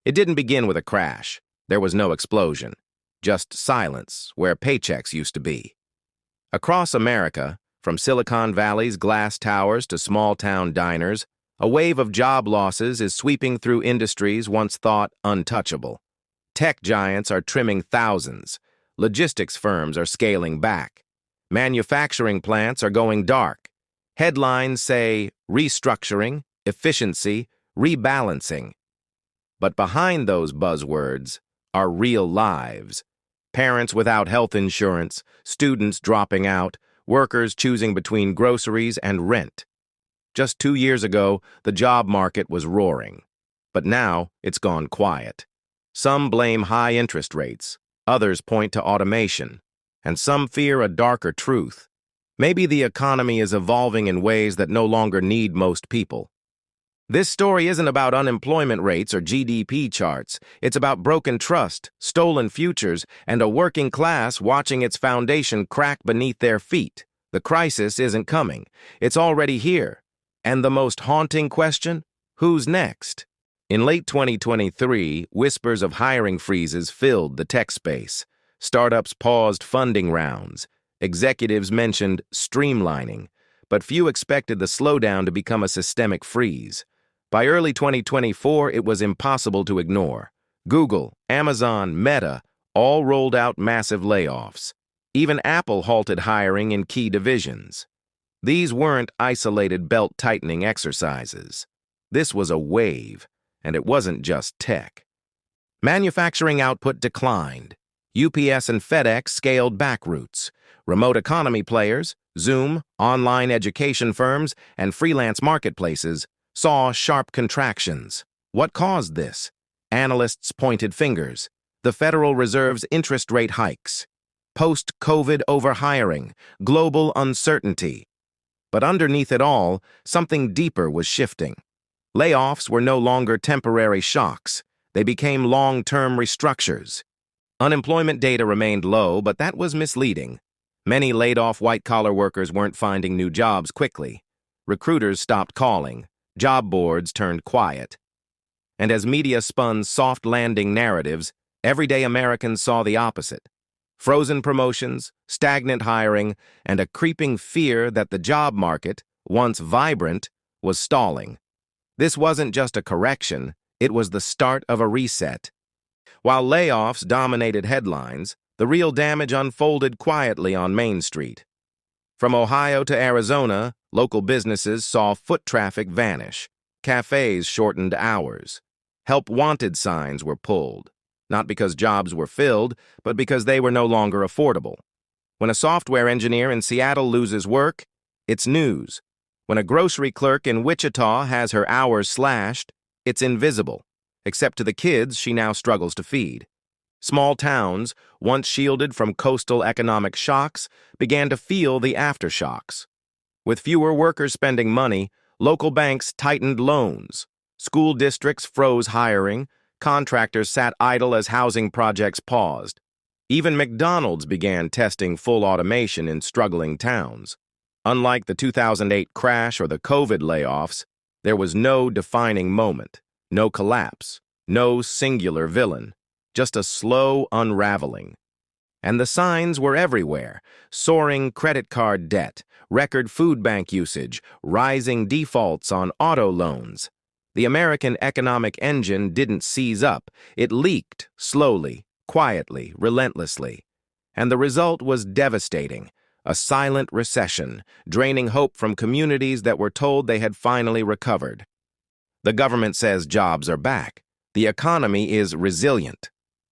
It didn't begin with a crash. There was no explosion. Just silence where paychecks used to be. Across America, from Silicon Valley's glass towers to small-town diners, a wave of job losses is sweeping through industries once thought untouchable. Tech giants are trimming thousands. Logistics firms are scaling back. Manufacturing plants are going dark. Headlines say restructuring, efficiency, rebalancing. But behind those buzzwords are real lives. Parents without health insurance, students dropping out, workers choosing between groceries and rent. Just 2 years ago, the job market was roaring. But now, it's gone quiet. Some blame high interest rates, others point to automation, and some fear a darker truth. Maybe the economy is evolving in ways that no longer need most people. This story isn't about unemployment rates or GDP charts. It's about broken trust, stolen futures, and a working class watching its foundation crack beneath their feet. The crisis isn't coming. It's already here. And the most haunting question? Who's next? In late 2023, whispers of hiring freezes filled the tech space. Startups paused funding rounds. Executives mentioned streamlining, but few expected the slowdown to become a systemic freeze. By early 2024, it was impossible to ignore. Google, Amazon, Meta all rolled out massive layoffs. Even Apple halted hiring in key divisions. These weren't isolated belt-tightening exercises. This was a wave, and it wasn't just tech. Manufacturing output declined. UPS and FedEx scaled back routes. Remote economy players, Zoom, online education firms, and freelance marketplaces saw sharp contractions. What caused this? Analysts pointed fingers. The Federal Reserve's interest rate hikes. Post-COVID overhiring. Global uncertainty. But underneath it all, something deeper was shifting. Layoffs were no longer temporary shocks. They became long-term restructures. Unemployment data remained low, but that was misleading. Many laid-off white-collar workers weren't finding new jobs quickly. Recruiters stopped calling. Job boards turned quiet. And as media spun soft landing narratives, everyday Americans saw the opposite. Frozen promotions, stagnant hiring, and a creeping fear that the job market, once vibrant, was stalling. This wasn't just a correction, it was the start of a reset. While layoffs dominated headlines, the real damage unfolded quietly on Main Street. From Ohio to Arizona, local businesses saw foot traffic vanish. Cafes shortened hours. Help wanted signs were pulled, not because jobs were filled, but because they were no longer affordable. When a software engineer in Seattle loses work, it's news. When a grocery clerk in Wichita has her hours slashed, it's invisible, except to the kids she now struggles to feed. Small towns, once shielded from coastal economic shocks, began to feel the aftershocks. With fewer workers spending money, local banks tightened loans. School districts froze hiring. Contractors sat idle as housing projects paused. Even McDonald's began testing full automation in struggling towns. Unlike the 2008 crash or the COVID layoffs, there was no defining moment, no collapse, no singular villain, just a slow unraveling. And the signs were everywhere: soaring credit card debt, record food bank usage, rising defaults on auto loans. The American economic engine didn't seize up, it leaked slowly, quietly, relentlessly. And the result was devastating: a silent recession, draining hope from communities that were told they had finally recovered. The government says jobs are back. The economy is resilient.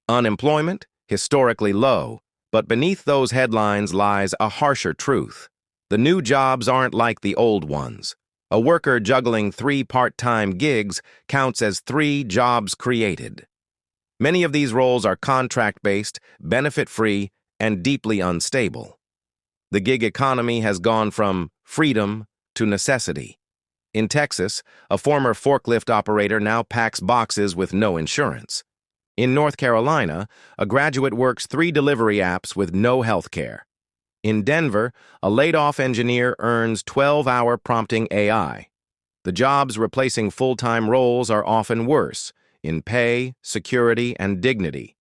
Unemployment, historically low, but beneath those headlines lies a harsher truth. The new jobs aren't like the old ones. A worker juggling 3 part-time gigs counts as 3 jobs created. Many of these roles are contract-based, benefit-free, and deeply unstable. The gig economy has gone from freedom to necessity. In Texas, a former forklift operator now packs boxes with no insurance. In North Carolina, a graduate works 3 delivery apps with no health care. In Denver, a laid-off engineer earns 12-hour prompting AI. The jobs replacing full-time roles are often worse: in pay, security, and dignity.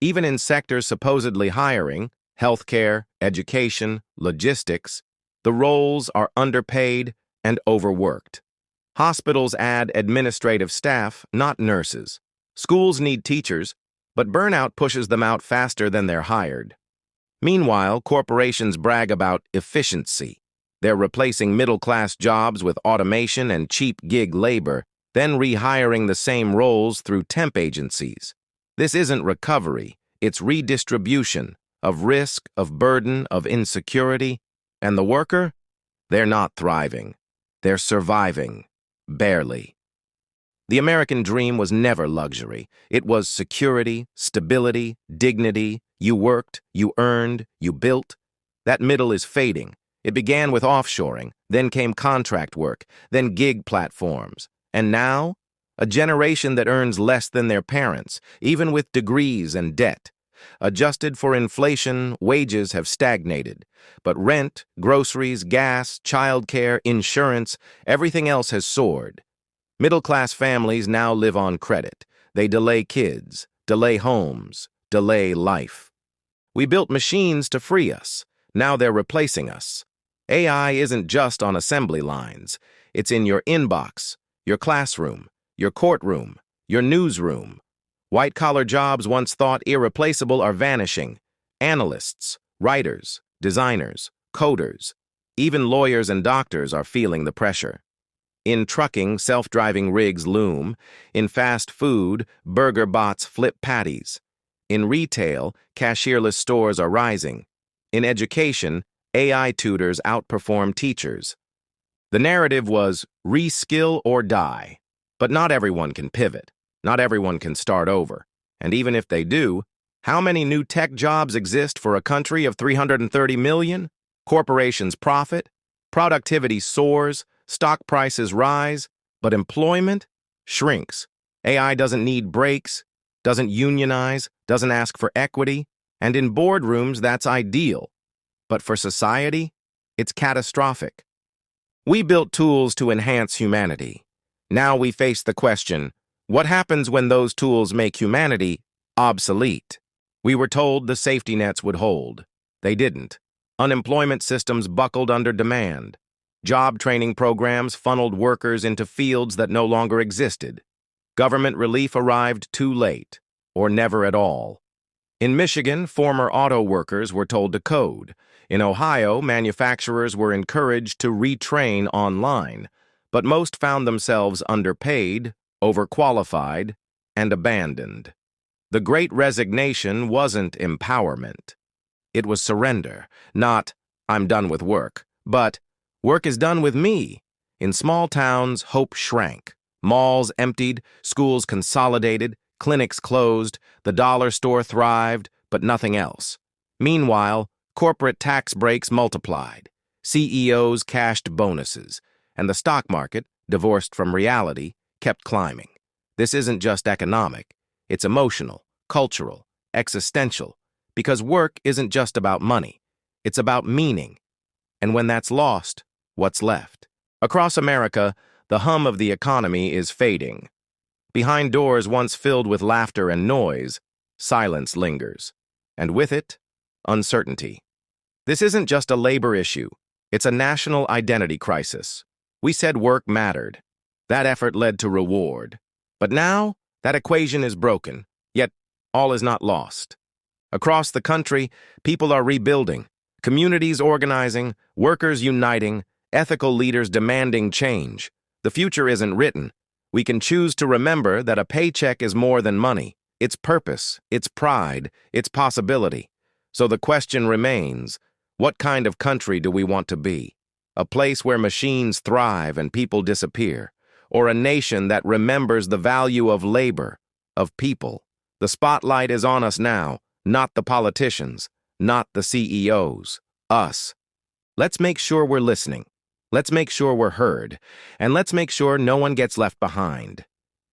Even in sectors supposedly hiring, healthcare, education, logistics, the roles are underpaid and overworked. Hospitals add administrative staff, not nurses. Schools need teachers, but burnout pushes them out faster than they're hired. Meanwhile, corporations brag about efficiency. They're replacing middle-class jobs with automation and cheap gig labor, then rehiring the same roles through temp agencies. This isn't recovery, it's redistribution of risk, of burden, of insecurity. And the worker? They're not thriving. They're surviving. Barely. The American dream was never luxury. It was security, stability, dignity. You worked, you earned, you built. That middle is fading. It began with offshoring, then came contract work, then gig platforms. And now, a generation that earns less than their parents, even with degrees and debt. Adjusted for inflation, wages have stagnated. But rent, groceries, gas, childcare, insurance, everything else has soared. Middle-class families now live on credit. They delay kids, delay homes, delay life. We built machines to free us. Now they're replacing us. AI isn't just on assembly lines. It's in your inbox, your classroom, your courtroom, your newsroom. White-collar jobs once thought irreplaceable are vanishing. Analysts, writers, designers, coders, even lawyers and doctors are feeling the pressure. In trucking, self-driving rigs loom. In fast food, burger bots flip patties. In retail, cashierless stores are rising. In education, AI tutors outperform teachers. The narrative was reskill or die. But not everyone can pivot. Not everyone can start over. And even if they do, how many new tech jobs exist for a country of 330 million? Corporations profit, productivity soars, stock prices rise, but employment shrinks. AI doesn't need breaks, doesn't unionize, doesn't ask for equity, and in boardrooms that's ideal. But for society, it's catastrophic. We built tools to enhance humanity. Now we face the question, what happens when those tools make humanity obsolete? We were told the safety nets would hold. They didn't. Unemployment systems buckled under demand. Job training programs funneled workers into fields that no longer existed. Government relief arrived too late, or never at all. In Michigan, former auto workers were told to code. In Ohio, manufacturers were encouraged to retrain online, but most found themselves underpaid, overqualified, and abandoned. The Great Resignation wasn't empowerment. It was surrender, not, I'm done with work, but, work is done with me. In small towns, hope shrank. Malls emptied, schools consolidated, clinics closed, the dollar store thrived, but nothing else. Meanwhile, corporate tax breaks multiplied. CEOs cashed bonuses, and the stock market, divorced from reality, kept climbing. This isn't just economic. It's emotional, cultural, existential, because work isn't just about money. It's about meaning. And when that's lost, what's left? Across America, the hum of the economy is fading. Behind doors once filled with laughter and noise, silence lingers. And with it, uncertainty. This isn't just a labor issue. It's a national identity crisis. We said work mattered. That effort led to reward. But now, that equation is broken, yet all is not lost. Across the country, people are rebuilding, communities organizing, workers uniting, ethical leaders demanding change. The future isn't written. We can choose to remember that a paycheck is more than money. It's purpose, it's pride, it's possibility. So the question remains, what kind of country do we want to be? A place where machines thrive and people disappear, or a nation that remembers the value of labor, of people? The spotlight is on us now, not the politicians, not the CEOs, us. Let's make sure we're listening. Let's make sure we're heard. And let's make sure no one gets left behind.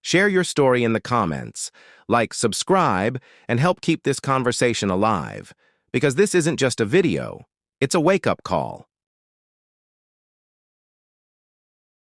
Share your story in the comments, like, subscribe, and help keep this conversation alive. Because this isn't just a video, it's a wake-up call.